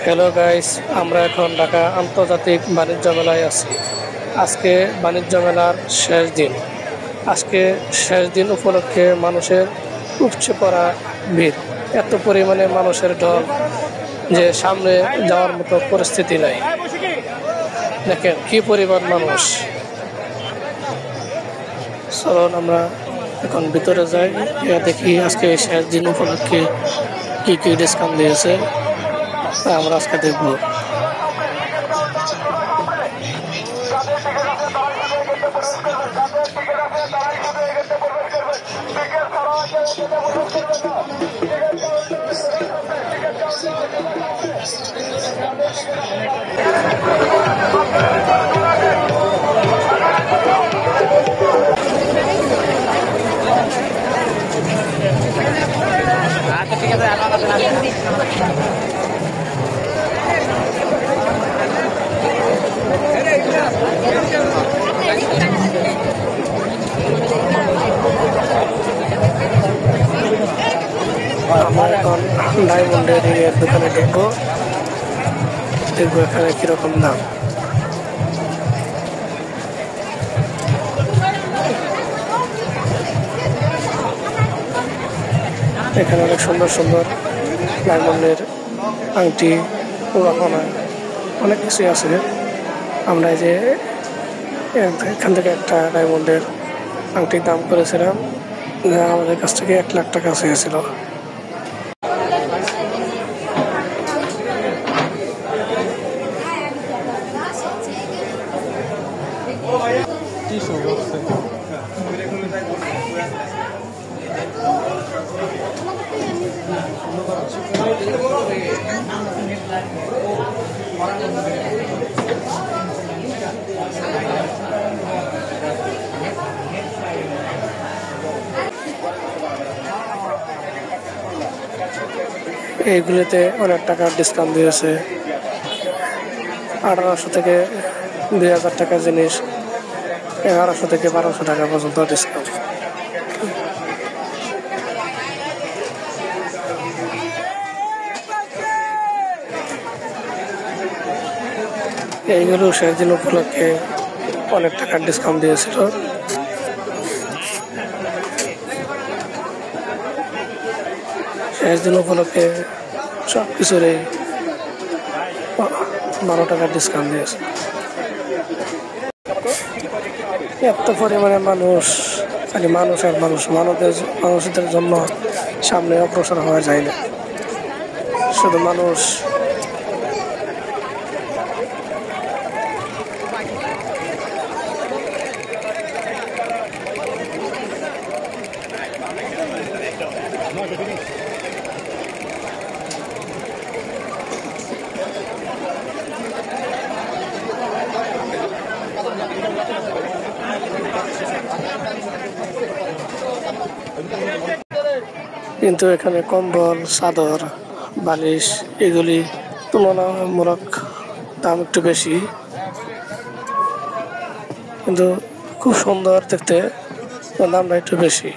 Hello guys, আমরা এখন ঢাকা আন্তর্জাতিক বাণিজ্য মেলায় আছি। আজকে বাণিজ্য মেলার শেষ দিন। আজকে শেষ দিন উপলক্ষে মানুষের উপচে পড়া ভিড়। এত পরিমাণে মানুষের ঢল যে সামনে যাওয়ার মতো পরিস্থিতি নাই। দেখেন কি পরিমাণ মানুষ। চলুন আমরা এখন ভিতরে যাই, দেখি আজকে শেষ দিন উপলক্ষে কি কি ডিসকাউন্ট দিয়েছে আমরা আজকে দেখবো। ঠিক আছে আমরা এখন ডায়মন্ডের দোকানে দেখবো এখানে কিরকম দাম। এখানে অনেক সুন্দর সুন্দর ডায়মন্ডের আংটি, গহনা অনেক কিছুই আছে। আমরা এই যে এখান থেকে একটা ডায়মন্ডের আংটির দাম করেছিলাম, যা আমাদের কাছ থেকে 1 লাখ টাকা চেয়েছিল। এইগুলিতে অনেক টাকার ডিসকাউন্ট দিয়েছে। 1800 থেকে 2000 টাকার জিনিস 1100 থেকে 1200 টাকা পর্যন্ত ডিসকাউন্ট। এইগুলো শেষ দিন উপলক্ষে অনেক টাকার ডিসকাউন্ট দিয়েছিল। শেষ দিন উপলক্ষে সব কিছুরই 12 টাকার ডিসকাউন্ট দিয়েছে। এত পরিমাণে মানুষ, খালি মানুষ আর মানুষ, মানুষদের জন্য সামনে অগ্রসর হওয়া যায় না, শুধু মানুষ। কিন্তু এখানে কম্বল, চাদর, বালিশ এগুলি তুলনামূলক দাম একটু বেশি, কিন্তু খুব সুন্দর দেখতে, দামটা একটু বেশি।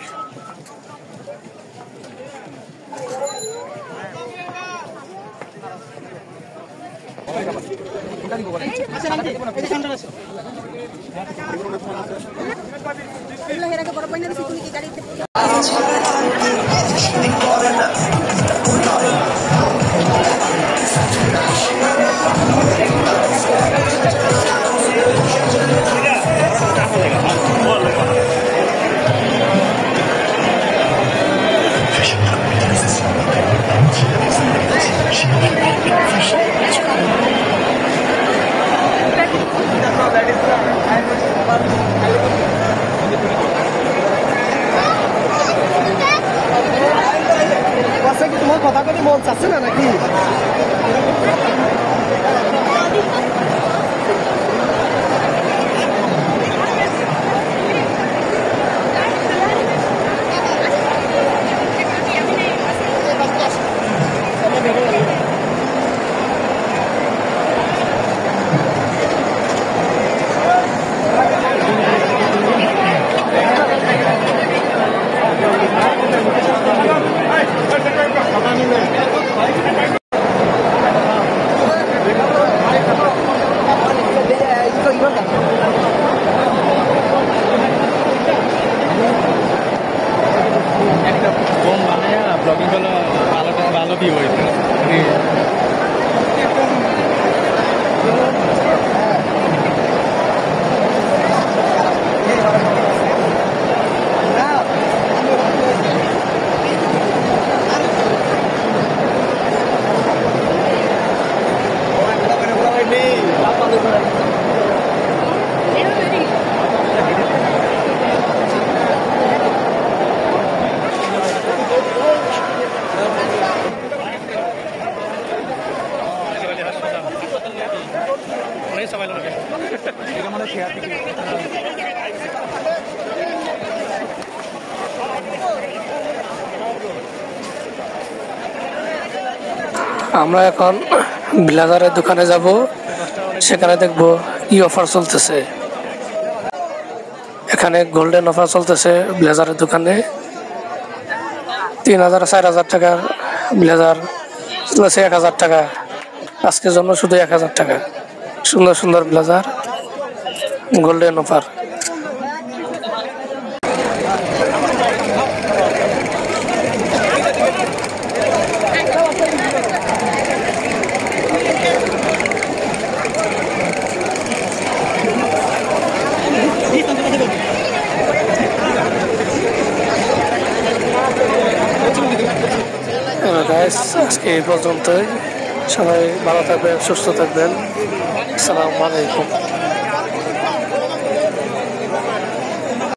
আমরা এখন ব্লেজারের দোকানে যাব, সেখানে দেখব কি অফার চলতেছে। এখানে গোল্ডেন অফার চলতেছে ব্লেজারের দোকানে। 3000 4000 টাকার ব্লেজার চলেছে 1000 টাকা, আজকের জন্য শুধু 1000 টাকা। সুন্দর সুন্দর ব্লেজার, গোল্ডেন অফার। আজকে এই পর্যন্তই। সবাই ভালো থাকবেন, সুস্থ থাকবেন। আসসালামু আলাইকুম।